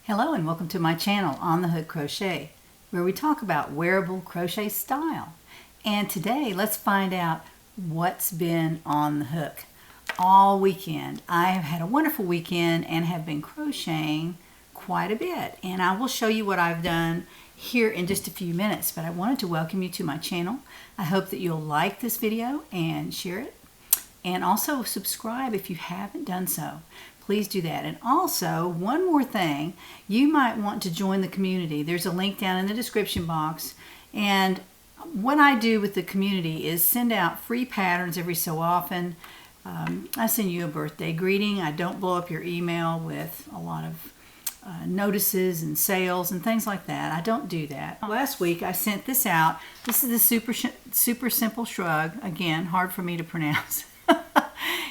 Hello and welcome to my channel On the Hook Crochet, where we talk about wearable crochet style. And today let's find out what's been on the hook all weekend. I have had a wonderful weekend and have been crocheting quite a bit, and I will show you what I've done here in just a few minutes. But I wanted to welcome you to my channel. I hope that you'll like this video and share it, and also subscribe if you haven't done so. Please do that. And also, one more thing, you might want to join the community. There's a link down in the description box. And what I do with the community is send out free patterns every so often. I send you a birthday greeting. I don't blow up your email with a lot of notices and sales and things like that. I don't do that. Last week I sent this out. This is the super simple shrug. Again, hard for me to pronounce.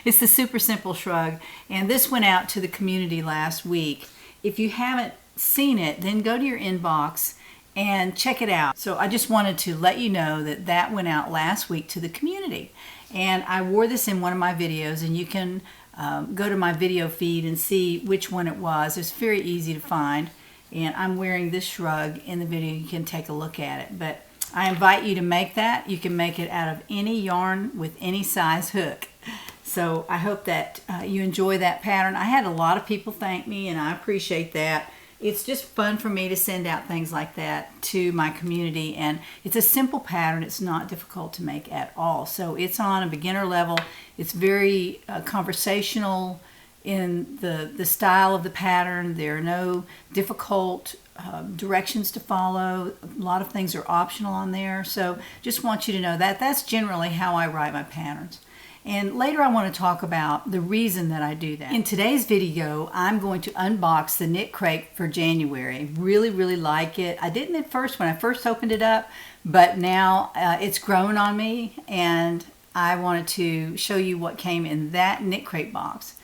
It's the super simple shrug, and this went out to the community last week. If you haven't seen it, then go to your inbox and check it out. So I just wanted to let you know that that went out last week to the community, and I wore this in one of my videos, and you can go to my video feed and see which one it was. It's very easy to find, and I'm wearing this shrug in the video. You can take a look at it, but I invite you to make that. You can make it out of any yarn with any size hook. So I hope that you enjoy that pattern. I had a lot of people thank me, and I appreciate that. It's just fun for me to send out things like that to my community, and it's a simple pattern. It's not difficult to make at all. So it's on a beginner level. It's very conversational in the style of the pattern. There are no difficult directions to follow. A lot of things are optional on there. So just want you to know that that's generally how I write my patterns. And later I want to talk about the reason that I do that. In today's video, I'm going to unbox the Knit Crate for January. Really like it. I didn't at first when I first opened it up, but now it's grown on me, and I wanted to show you what came in that Knit Crate box.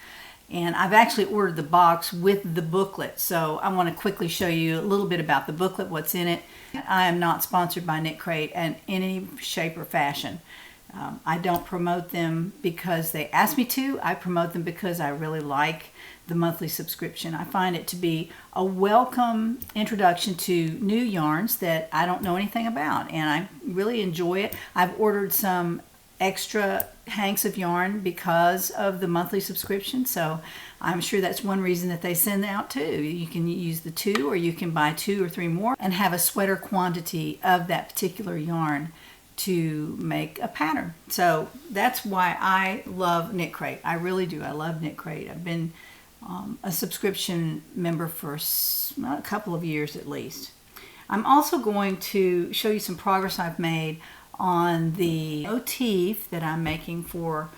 And I've actually ordered the box with the booklet, so I want to quickly show you a little bit about the booklet, what's in it. I am not sponsored by Knit Crate in any shape or fashion. I don't promote them because they ask me to. I promote them because I really like the monthly subscription. I find it to be a welcome introduction to new yarns that I don't know anything about, and I really enjoy it. I've ordered some extra hanks of yarn because of the monthly subscription, so I'm sure that's one reason that they send out too. You can use the 2, or you can buy 2 or 3 more and have a sweater quantity of that particular yarn to make a pattern. So that's why I love Knit Crate. I really do. I love Knit Crate. I've been a subscription member for a couple of years at least. I'm also going to show you some progress I've made on the motif that I'm making for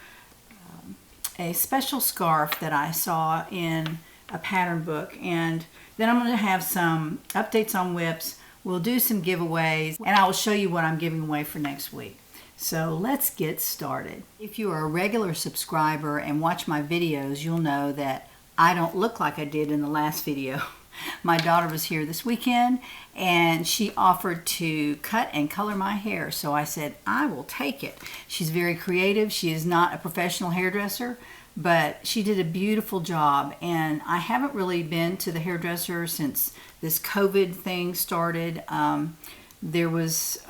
a special scarf that I saw in a pattern book, and then I'm going to have some updates on whips. We'll do some giveaways, and I will show you what I'm giving away for next week. So let's get started. If you are a regular subscriber and watch my videos, you'll know that I don't look like I did in the last video. My daughter was here this weekend, and she offered to cut and color my hair, so I said I will take it. She's very creative. She is not a professional hairdresser, but she did a beautiful job, and I haven't really been to the hairdresser since this COVID thing started. There was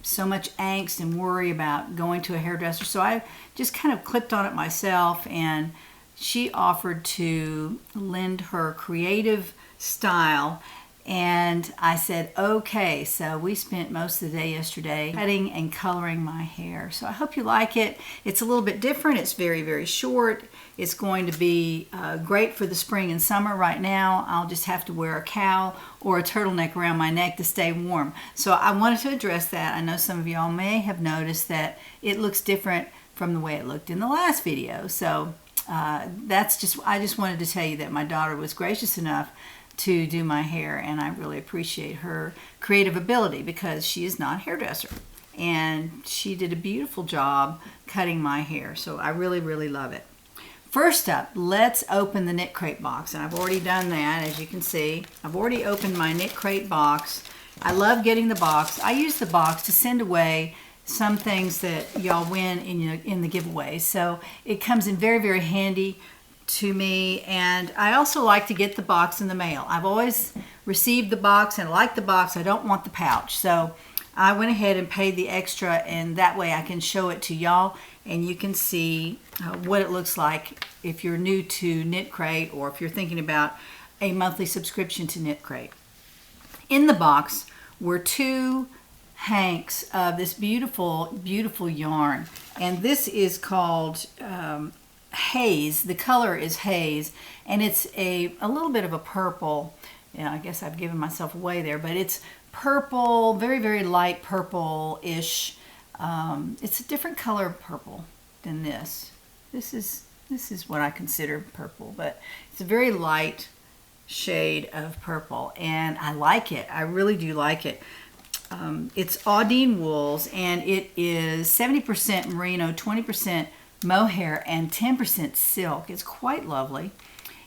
so much angst and worry about going to a hairdresser, so I just kind of clipped on it myself, and she offered to lend her creative style, and I said okay. So we spent most of the day yesterday cutting and coloring my hair. So I hope you like it. It's a little bit different. It's very short. It's going to be great for the spring and summer. Right now I'll just have to wear a cowl or a turtleneck around my neck to stay warm. So I wanted to address that. I know some of y'all may have noticed that it looks different from the way it looked in the last video. So I just wanted to tell you that my daughter was gracious enough to do my hair, and I really appreciate her creative ability because she is not a hairdresser, and she did a beautiful job cutting my hair. So I really love it. First up, let's open the Knit Crate box, and I've already done that. As you can see, I've already opened my Knit Crate box. I love getting the box. I use the box to send away some things that y'all win in the giveaways, so it comes in very handy to me, and I also like to get the box in the mail. I've always received the box and I like the box. I don't want the pouch, so I went ahead and paid the extra, and that way I can show it to y'all and you can see what it looks like if you're new to Knitcrate or if you're thinking about a monthly subscription to Knitcrate. In the box were 2 hanks of this beautiful, beautiful yarn, and this is called Haze. The color is Haze, and it's a little bit of a purple. I guess I've given myself away there, but it's purple, very, very light purple-ish. It's a different color of purple than this. This is what I consider purple, but it's a very light shade of purple, and I like it. I really do like it. It's Audine Wools, and it is 70% merino, 20% mohair, and 10% silk. It's quite lovely,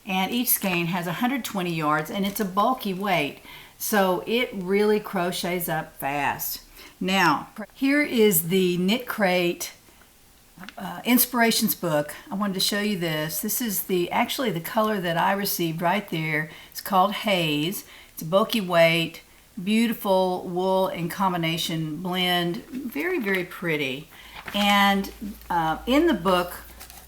and each skein has 120 yards, and it's a bulky weight, so it really crochets up fast. Now, here is the Knitcrate Inspirations book. I wanted to show you this. This is actually the color that I received right there. It's called Haze. It's a bulky weight, beautiful wool and combination blend, very, very pretty. And in the book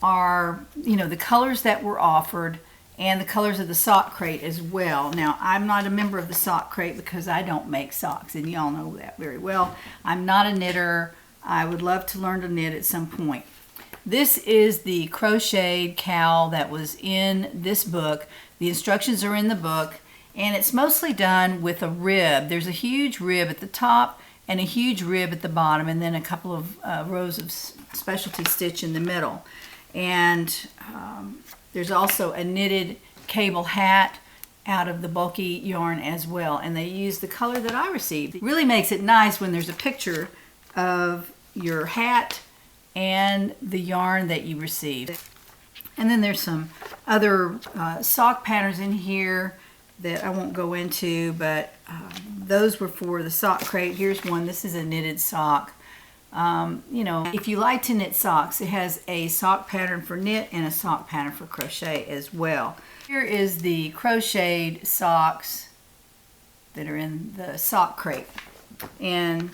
are, the colors that were offered and the colors of the sock crate as well. Now, I'm not a member of the sock crate because I don't make socks, and y'all know that very well. I'm not a knitter. I would love to learn to knit at some point. This is the crocheted cowl that was in this book. The instructions are in the book, and it's mostly done with a rib. There's a huge rib at the top and a huge rib at the bottom, and then a couple of rows of specialty stitch in the middle. And there's also a knitted cable hat out of the bulky yarn as well, and they use the color that I received. It really makes it nice when there's a picture of your hat and the yarn that you received. And then there's some other sock patterns in here that I won't go into, but those were for the sock crate. Here's one. This is a knitted sock. If you like to knit socks, it has a sock pattern for knit and a sock pattern for crochet as well. Here is the crocheted socks that are in the sock crate. And,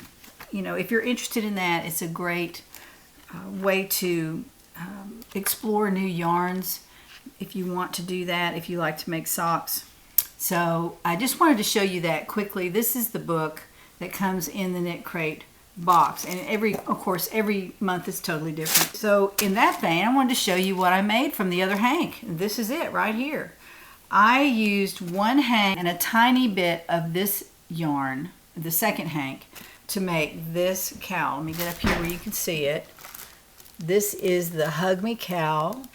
if you're interested in that, it's a great way to explore new yarns if you want to do that, if you like to make socks. So I just wanted to show you that quickly. This is the book that comes in the Knitcrate box, and of course every month is totally different. So in that vein, I wanted to show you what I made from the other hank. This is it right here. I used 1 hank and a tiny bit of this yarn, the second hank, to make this cowl. Let me get up here where you can see it. This is the Hug Me Cowl,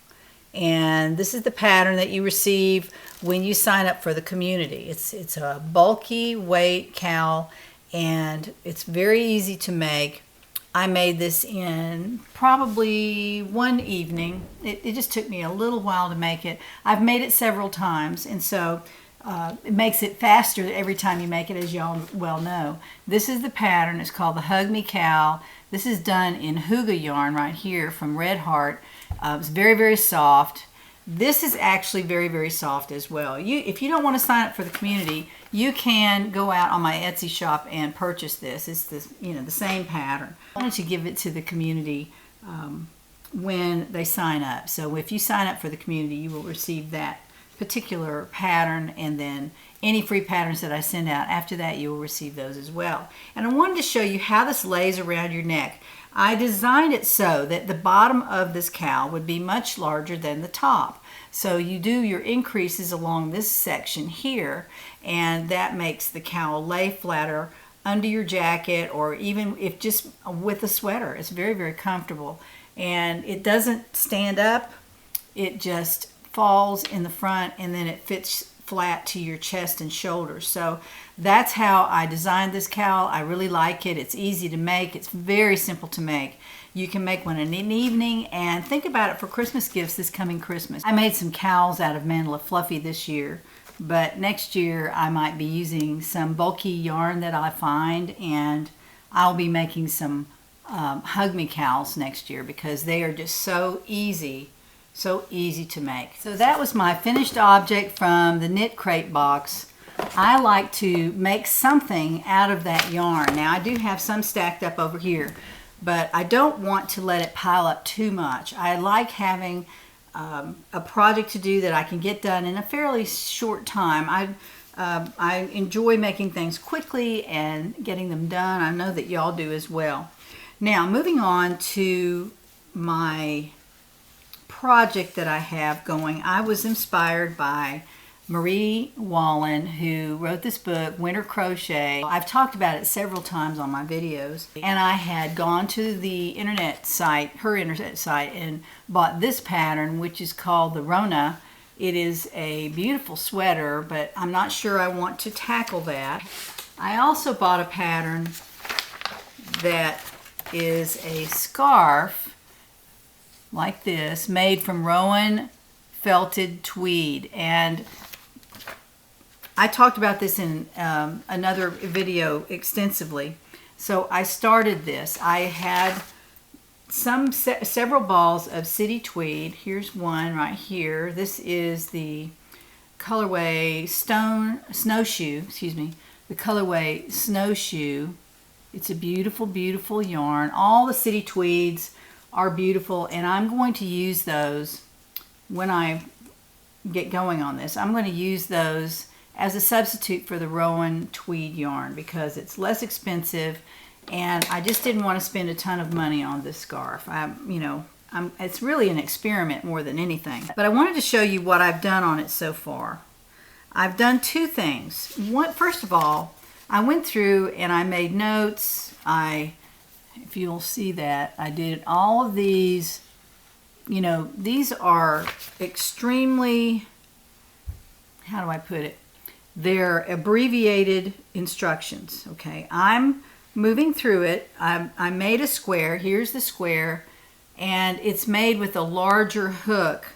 and this is the pattern that you receive when you sign up for the community. It's a bulky weight cowl, and it's very easy to make. I made this in probably one evening. It just took me a little while to make it. I've made it several times, and so it makes it faster every time you make it, as y'all well know. This is the pattern. It's called the Hug Me Cowl. This is done in Hygge yarn right here from Red Heart. It's very, very soft. This is actually very, very soft as well. If you don't want to sign up for the community, you can go out on my Etsy shop and purchase this. It's the same pattern. I wanted to give it to the community when they sign up. So if you sign up for the community, you will receive that particular pattern, and then any free patterns that I send out after that, you will receive those as well. And I wanted to show you how this lays around your neck. I designed it so that the bottom of this cowl would be much larger than the top. So you do your increases along this section here, and that makes the cowl lay flatter under your jacket, or even if just with a sweater. It's very, very comfortable, and it doesn't stand up. It just falls in the front, and then it fits flat to your chest and shoulders. So that's how I designed this cowl. I really like it. It's easy to make. It's very simple to make. You can make one in an evening, and think about it for Christmas gifts this coming Christmas. I made some cowls out of Mandala Fluffy this year, but next year I might be using some bulky yarn that I find, and I'll be making some Hug Me Cowls next year because they are just so easy So easy to make. So that was my finished object from the Knitcrate box. I like to make something out of that yarn. Now I do have some stacked up over here, but I don't want to let it pile up too much. I like having a project to do that I can get done in a fairly short time. I enjoy making things quickly and getting them done. I know that y'all do as well. Now moving on to my project that I have going. I was inspired by Marie Wallen, who wrote this book, Winter Crochet. I've talked about it several times on my videos, and I had gone to the internet site, her internet site, and bought this pattern, which is called the Rona. It is a beautiful sweater, but I'm not sure I want to tackle that. I also bought a pattern that is a scarf like this, made from Rowan felted tweed, and I talked about this in another video extensively. So I started this. I had several balls of city tweed. Here's one right here. This is the colorway snowshoe, the colorway snowshoe. It's a beautiful, beautiful yarn. All the city tweeds are beautiful, and I'm going to use those when I get going on this. I'm going to use those as a substitute for the Rowan tweed yarn because it's less expensive, and I just didn't want to spend a ton of money on this scarf. It's really an experiment more than anything. But I wanted to show you what I've done on it so far. I've done two things. First of all, I went through and I made notes. If you'll see that, I did all of these. These are extremely, how do I put it? They're abbreviated instructions, okay? I'm moving through it. I made a square. Here's the square, and it's made with a larger hook.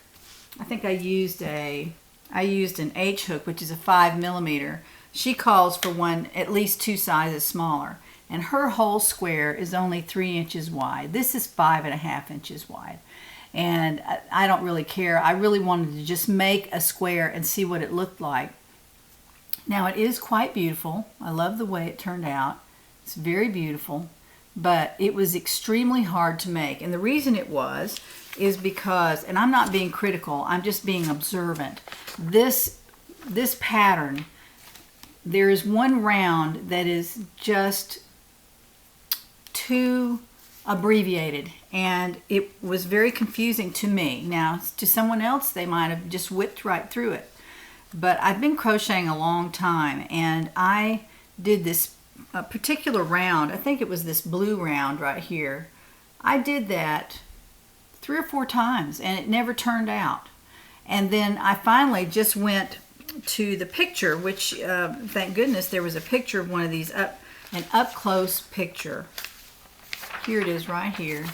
I think I used an H hook, which is a 5mm. She calls for one at least 2 sizes smaller, and her whole square is only 3 inches wide. This is 5.5 inches wide, and I don't really care. I really wanted to just make a square and see what it looked like. Now it is quite beautiful. I love the way it turned out. It's very beautiful, but it was extremely hard to make, and the reason it is because, and I'm not being critical, I'm just being observant. This pattern, there is one round that is just too abbreviated, and it was very confusing to me. Now, to someone else, they might have just whipped right through it. But I've been crocheting a long time, and I did this particular round. I think it was this blue round right here. I did that 3 or 4 times, and it never turned out. And then I finally just went to the picture, which thank goodness there was a picture of one of these, an up-close picture. Here it is right here.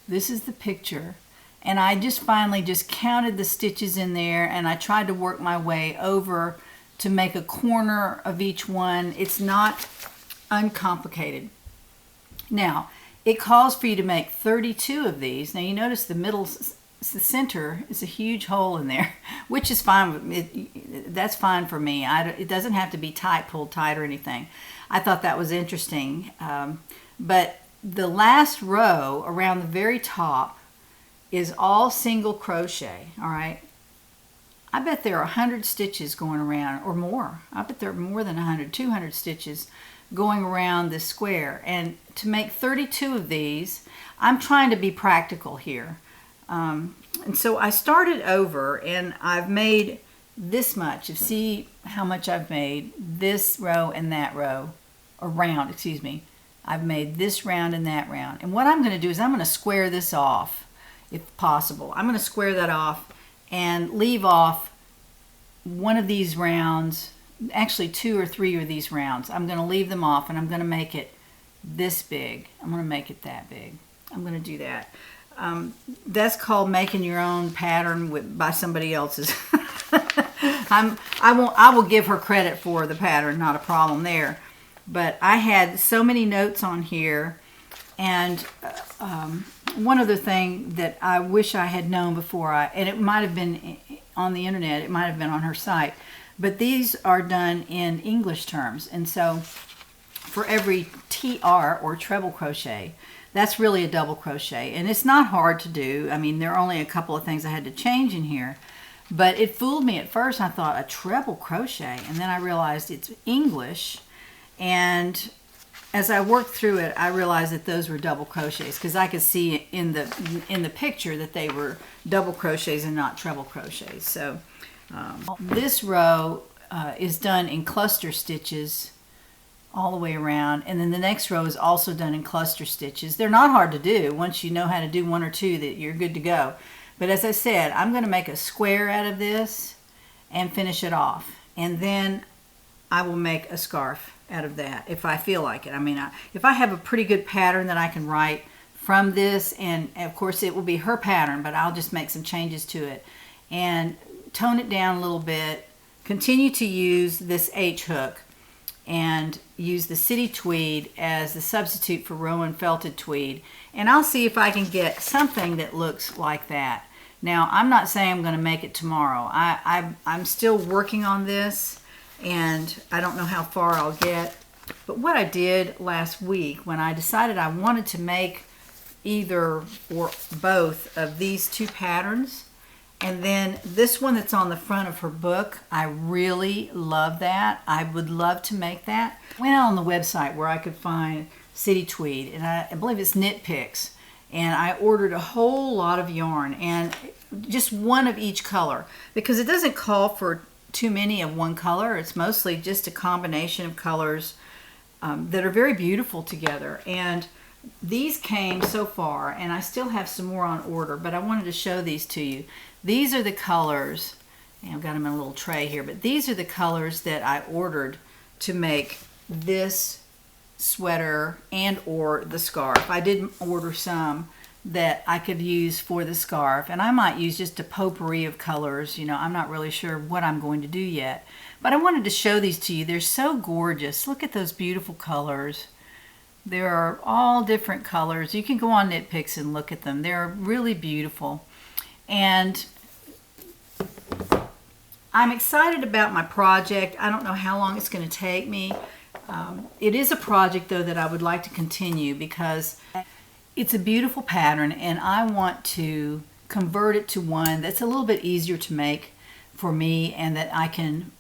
This is the picture. And I just finally just counted the stitches in there, and I tried to work my way over to make a corner of each one. It's not uncomplicated. Now, it calls for you to make 32 of these. Now you notice the center is a huge hole in there, which is fine. That's fine for me. It doesn't have to be pulled tight or anything. I thought that was interesting. But the last row around the very top is all single crochet, all right? I bet there are 100 stitches going around, or more. I bet there are more than 100, 200 stitches going around this square. And to make 32 of these, I'm trying to be practical here. And so I started over, and I've made this much. See how much I've made? This row and that row, or round, excuse me. I've made this round and that round. And what I'm going to do is I'm going to square this off, if possible. I'm going to square that off and leave off one of these rounds, actually 2 or 3 of these rounds. I'm going to leave them off, and I'm going to make it this big. I'm going to make it that big. I'm going to do that. That's called making your own pattern by somebody else's. I will give her credit for the pattern, not a problem there. But I had so many notes on here, and one other thing that I wish I had known before and it might have been on the internet, it might have been on her site, but these are done in English terms. And so for every TR or treble crochet, that's really a double crochet. And it's not hard to do. I mean, there are only a couple of things I had to change in here, but it fooled me at first. I thought a treble crochet, and then I realized it's English. And as I worked through it, I realized that those were double crochets, because I could see in the picture that they were double crochets and not treble crochets. So this row is done in cluster stitches all the way around, and then the next row is also done in cluster stitches. They're not hard to do. Once you know how to do one or two, that you're good to go. But as I said, I'm going to make a square out of this and finish it off, and then I will make a scarf out of that if I feel like it. I mean, if I have a pretty good pattern that I can write from this, and of course it will be her pattern, but I'll just make some changes to it and tone it down a little bit, continue to use this H hook and use the City Tweed as the substitute for Rowan Felted Tweed, and I'll see if I can get something that looks like that. Now, I'm not saying I'm going to make it tomorrow. I'm still working on this, and I don't know how far I'll get. But what I did last week, when I decided I wanted to make either or both of these two patterns, and then this one that's on the front of her book, I really love that. I would love to make that. I went out on the website where I could find City Tweed, and I believe it's Knit Picks, and I ordered a whole lot of yarn, and just one of each color, because it doesn't call for too many of one color. It's mostly just a combination of colors that are very beautiful together. And these came so far, and I still have some more on order, but I wanted to show these to you. These are the colors, and I've got them in a little tray here, but these are the colors that I ordered to make this sweater and or the scarf. I did order some that I could use for the scarf, and I might use just a potpourri of colors. You know, I'm not really sure what I'm going to do yet, but I wanted to show these to you. They're so gorgeous. Look at those beautiful colors. There are all different colors. You can go on Knit Picks and look at them. They're really beautiful, and I'm excited about my project. I don't know how long it's going to take me. It is a project, though, that I would like to continue, because it's a beautiful pattern, and I want to convert it to one that's a little bit easier to make for me, and that I can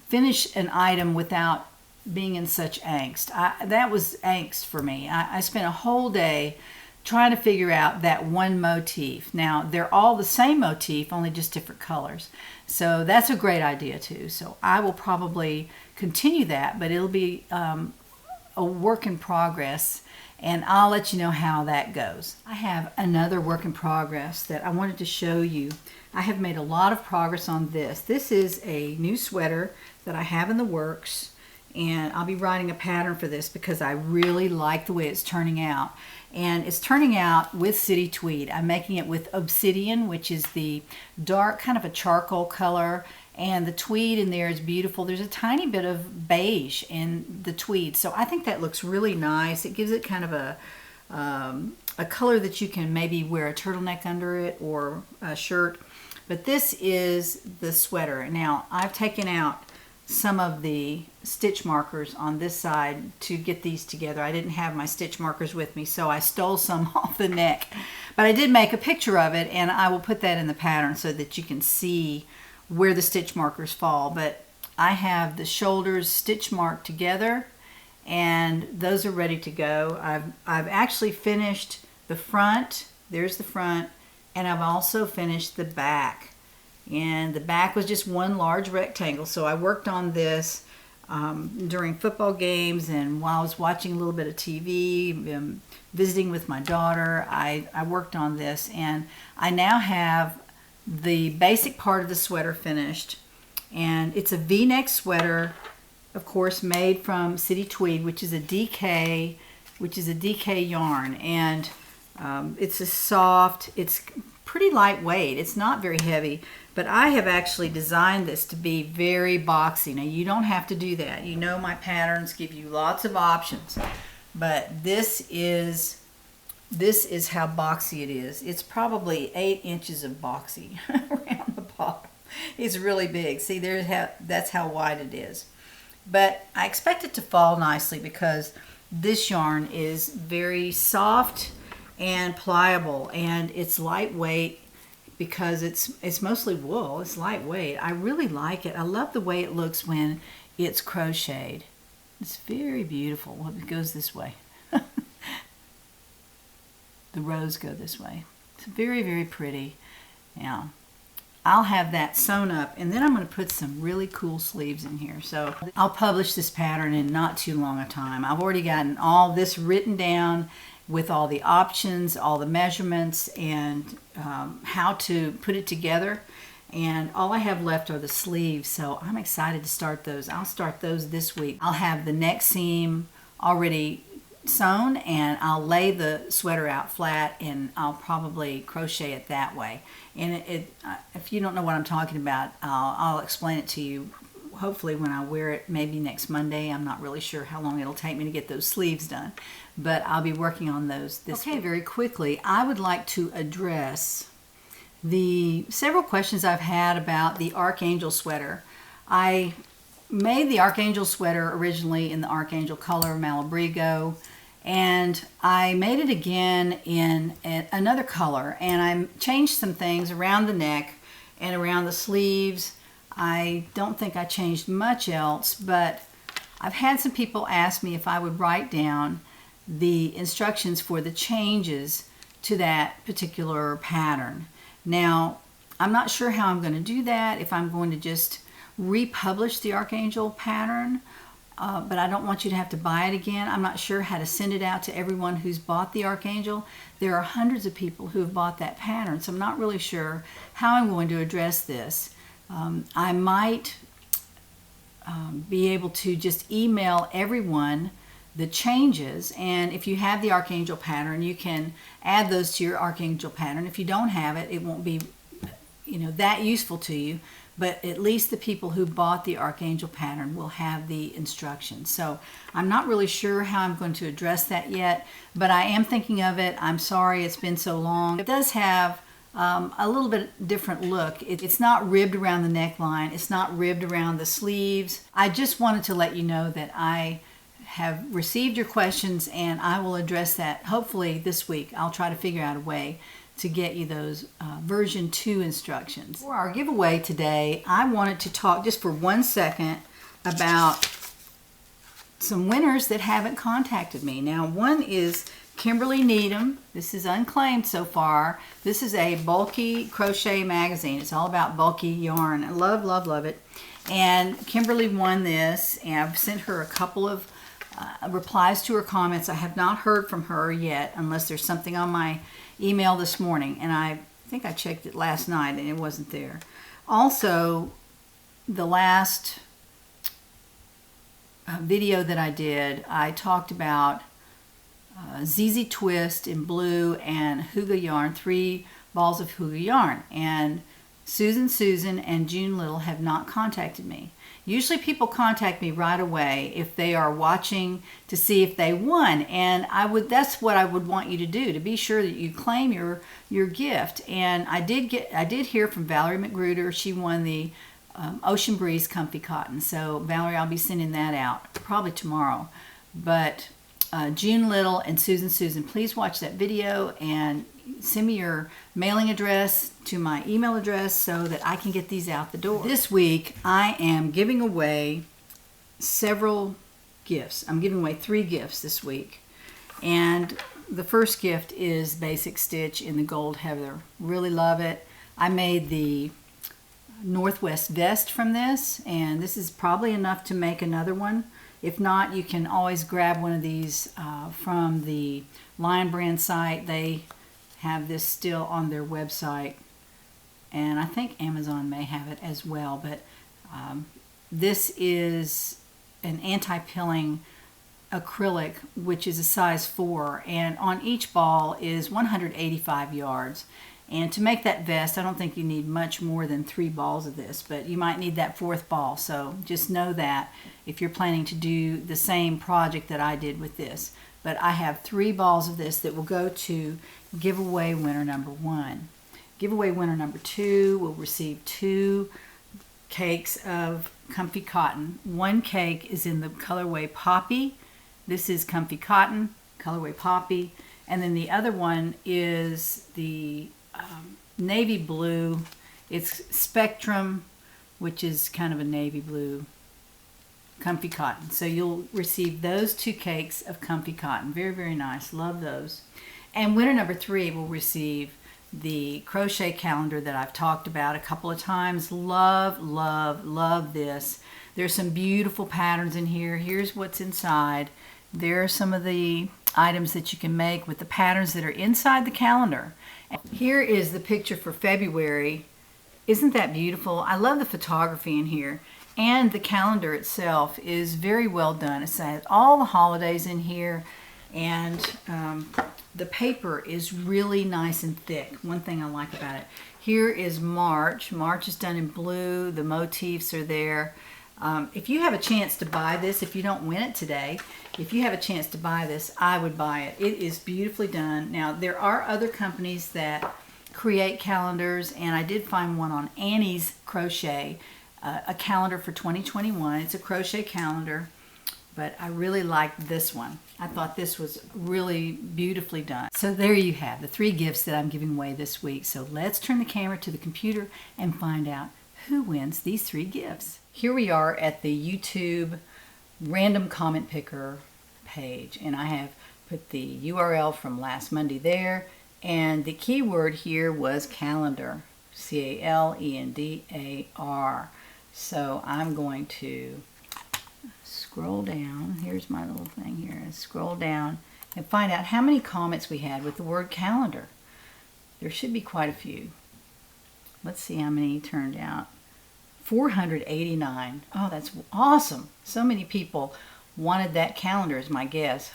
finish an item without being in such angst. That was angst for me. I spent a whole day trying to figure out that one motif. Now, they're all the same motif, only just different colors. So that's a great idea too. So I will probably continue that, but it'll be a work in progress, and I'll let you know how that goes. I have another work in progress that I wanted to show you. I have made a lot of progress on this. This is a new sweater that I have in the works, and I'll be writing a pattern for this because I really like the way it's turning out. And it's turning out with City Tweed. I'm making it with Obsidian, which is the dark, kind of a charcoal color, and the tweed in there is beautiful. There's a tiny bit of beige in the tweed, so I think that looks really nice. It gives it kind of a color that you can maybe wear a turtleneck under it or a shirt. But this is the sweater. Now, I've taken out some of the stitch markers on this side to get these together. I didn't have my stitch markers with me, so I stole some off the neck. But I did make a picture of it, and I will put that in the pattern so that you can see where the stitch markers fall. But I have the shoulders stitch marked together, and those are ready to go. I've actually finished the front. There's the front, and I've also finished the back. And the back was just one large rectangle, so I worked on this during football games, and while I was watching a little bit of TV, visiting with my daughter, I worked on this, and I now have the basic part of the sweater finished. And it's a V-neck sweater, of course, made from City Tweed, which is a DK yarn, and it's a soft, it's pretty lightweight. It's not very heavy, but I have actually designed this to be very boxy. Now, you don't have to do that. You know, my patterns give you lots of options, but this is this is how boxy it is. It's probably 8 inches of boxy around the bottom. It's really big. See, that's how wide it is. But I expect it to fall nicely because this yarn is very soft and pliable, and it's lightweight because it's mostly wool. It's lightweight. I really like it. I love the way it looks when it's crocheted. It's very beautiful. It goes this way. The rows go this way. It's very, very pretty. Now, I'll have that sewn up, and then I'm going to put some really cool sleeves in here. So I'll publish this pattern in not too long a time. I've already gotten all this written down with all the options, all the measurements, and how to put it together. And all I have left are the sleeves, so I'm excited to start those. I'll start those this week. I'll have the neck seam already sewn, and I'll lay the sweater out flat, and I'll probably crochet it that way. And if you don't know what I'm talking about, I'll explain it to you hopefully when I wear it, maybe next Monday. I'm not really sure how long it'll take me to get those sleeves done, but I'll be working on those this week. Very quickly, I would like to address the several questions I've had about the Archangel sweater. I made the Archangel sweater originally in the Archangel color Malabrigo, and I made it again in another color, and I changed some things around the neck and around the sleeves. I don't think I changed much else, but I've had some people ask me if I would write down the instructions for the changes to that particular pattern. Now, I'm not sure how I'm going to do that, if I'm going to just republish the Archangel pattern, but I don't want you to have to buy it again. I'm not sure how to send it out to everyone who's bought the Archangel. There are hundreds of people who have bought that pattern, so I'm not really sure how I'm going to address this. I might be able to just email everyone the changes, and if you have the Archangel pattern, you can add those to your Archangel pattern. If you don't have it, it won't be that useful to you, but at least the people who bought the Archangel pattern will have the instructions. So I'm not really sure how I'm going to address that yet, but I am thinking of it. I'm sorry it's been so long. It does have a little bit different look. It's not ribbed around the neckline. It's not ribbed around the sleeves. I just wanted to let you know that I have received your questions, and I will address that hopefully this week. I'll try to figure out a way to get you those version 2 instructions. For our giveaway today, I wanted to talk just for 1 second about some winners that haven't contacted me. Now, one is Kimberly Needham. This is unclaimed so far. This is a bulky crochet magazine. It's all about bulky yarn. I love, love, love it. And Kimberly won this, and I've sent her a couple of replies to her comments. I have not heard from her yet, unless there's something on my email this morning, and I think I checked it last night and it wasn't there. Also, the last video that I did, I talked about ZZ Twist in blue and Huga yarn, 3 balls of Huga yarn, and Susan and June Little have not contacted me. Usually people contact me right away if they are watching to see if they won, and that's what I would want you to do, to be sure that you claim your gift. And I did hear from Valerie McGruder. She won the Ocean Breeze Comfy Cotton. So Valerie, I'll be sending that out probably tomorrow. But June Little and Susan, please watch that video and send me your mailing address to my email address so that I can get these out the door. This week, I am giving away several gifts. I'm giving away 3 gifts this week. And the first gift is Basic Stitch in the Gold Heather. Really love it. I made the Northwest vest from this, and this is probably enough to make another one. If not, you can always grab one of these from the Lion Brand site. They have this still on their website, and I think Amazon may have it as well, but this is an anti-pilling acrylic, which is a size 4, and on each ball is 185 yards. And to make that vest, I don't think you need much more than 3 balls of this, but you might need that 4th ball, so just know that if you're planning to do the same project that I did with this. but I have 3 balls of this that will go to giveaway winner number 1. Giveaway winner number 2 will receive 2 cakes of comfy cotton. 1 cake is in the colorway Poppy. This is comfy cotton, colorway Poppy. And then the other one is the navy blue. It's Spectrum, which is kind of a navy blue comfy cotton. So you'll receive those 2 cakes of comfy cotton. Very, very nice. Love those. And winner number 3 will receive the crochet calendar that I've talked about a couple of times. Love, love, love this. There's some beautiful patterns in here. Here's what's inside. There are some of the items that you can make with the patterns that are inside the calendar. Here is the picture for February. Isn't that beautiful? I love the photography in here. And the calendar itself is very well done. It has all the holidays in here, and the paper is really nice and thick. One thing I like about it. Here is March. March is done in blue. The motifs are there. If you have a chance to buy this, if you don't win it today, if you have a chance to buy this, I would buy it. It is beautifully done. Now, there are other companies that create calendars, and I did find one on Annie's Crochet, a calendar for 2021. It's a crochet calendar, but I really liked this one. I thought this was really beautifully done. So there you have the 3 gifts that I'm giving away this week. So let's turn the camera to the computer and find out who wins these 3 gifts. Here we are at the YouTube random comment picker page, and I have put the URL from last Monday there, and the keyword here was calendar, C-A-L-E-N-D-A-R. So I'm going to scroll down. Here's my little thing here. Scroll down and find out how many comments we had with the word calendar. There should be quite a few. Let's see how many turned out. 489. Oh, that's awesome. So many people wanted that calendar, is my guess.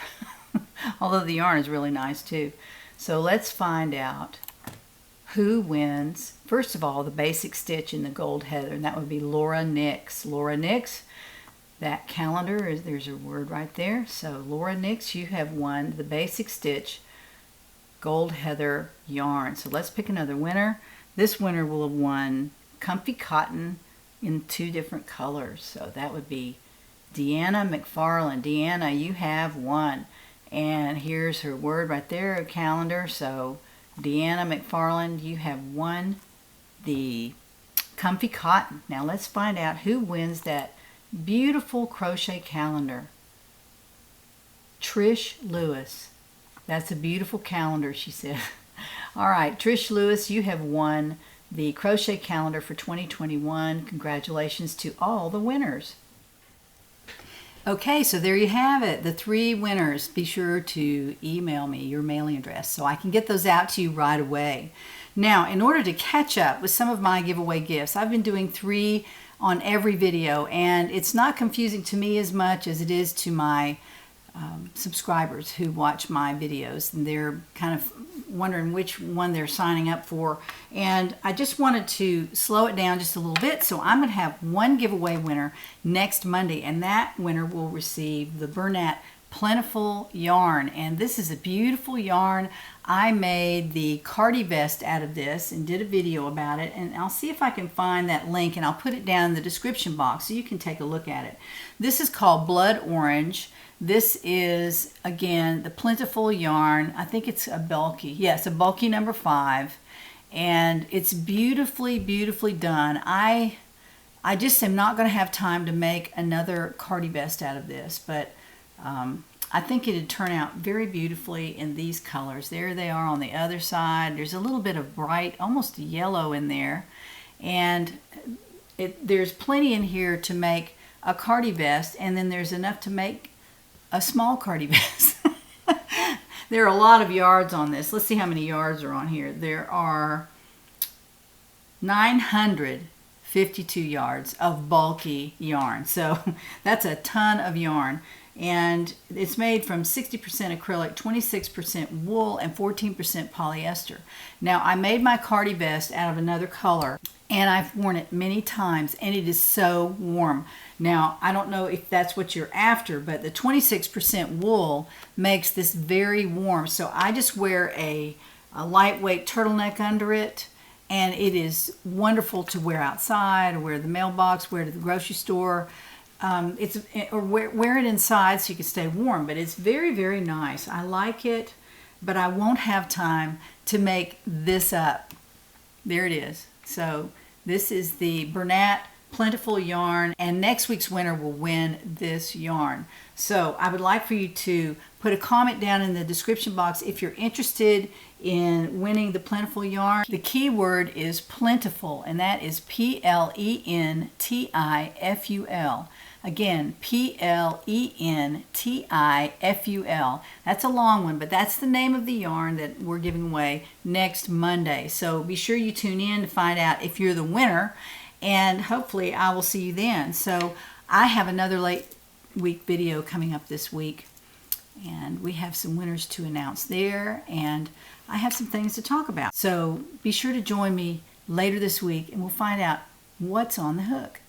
Although the yarn is really nice too. So let's find out who wins. First of all, the basic stitch in the gold heather, and that would be Laura Nix. Laura Nix, that calendar, there's a word right there. So Laura Nix, you have won the basic stitch gold heather yarn. So let's pick another winner. This winner will have won comfy cotton in 2 different colors. So that would be Deanna McFarland. Deanna, you have won. And here's her word right there, a calendar. So Deanna McFarland, you have won the comfy cotton. Now let's find out who wins that beautiful crochet calendar. Trish Lewis. That's a beautiful calendar, she said. All right, Trish Lewis, you have won the crochet calendar for 2021. Congratulations to all the winners. Okay, so there you have it, the 3 winners. Be sure to email me your mailing address so I can get those out to you right away. Now, in order to catch up with some of my giveaway gifts, I've been doing 3 on every video, and it's not confusing to me as much as it is to my subscribers who watch my videos, and they're kind of wondering which one they're signing up for. And I just wanted to slow it down just a little bit, so I'm going to have 1 giveaway winner next Monday, and that winner will receive the Bernat Plentiful yarn. And this is a beautiful yarn. I made the cardi vest out of this and did a video about it, and I'll see if I can find that link, and I'll put it down in the description box so you can take a look at it. This is called Blood Orange. This is, again, the Plentiful yarn. I think it's a bulky. Yes, a bulky number 5. And it's beautifully, beautifully done. I just am not going to have time to make another cardi vest out of this, but I think it'd turn out very beautifully in these colors. There they are on the other side. There's a little bit of bright, almost yellow in there. And there's plenty in here to make a cardi vest, and then there's enough to make a small cardi vest. There are a lot of yards on this. Let's see how many yards are on here. There are 952 yards of bulky yarn. So that's a ton of yarn. And it's made from 60% acrylic, 26% wool, and 14% polyester. Now, I made my cardi vest out of another color, and I've worn it many times, and it is so warm. Now, I don't know if that's what you're after, but the 26% wool makes this very warm. So I just wear a lightweight turtleneck under it, and it is wonderful to wear outside, or wear to the mailbox, wear to the grocery store. Or wear it inside so you can stay warm, but it's very, very nice. I like it, but I won't have time to make this up. There it is. So this is the Bernat Plentiful yarn, and next week's winner will win this yarn. So I would like for you to put a comment down in the description box if you're interested in winning the Plentiful yarn. The key word is plentiful, and that is Plentiful. Again, Plentiful. That's a long one, but that's the name of the yarn that we're giving away next Monday. So be sure you tune in to find out if you're the winner, and hopefully I will see you then. So I have another late week video coming up this week, and we have some winners to announce there, and I have some things to talk about. So be sure to join me later this week, and we'll find out what's on the hook.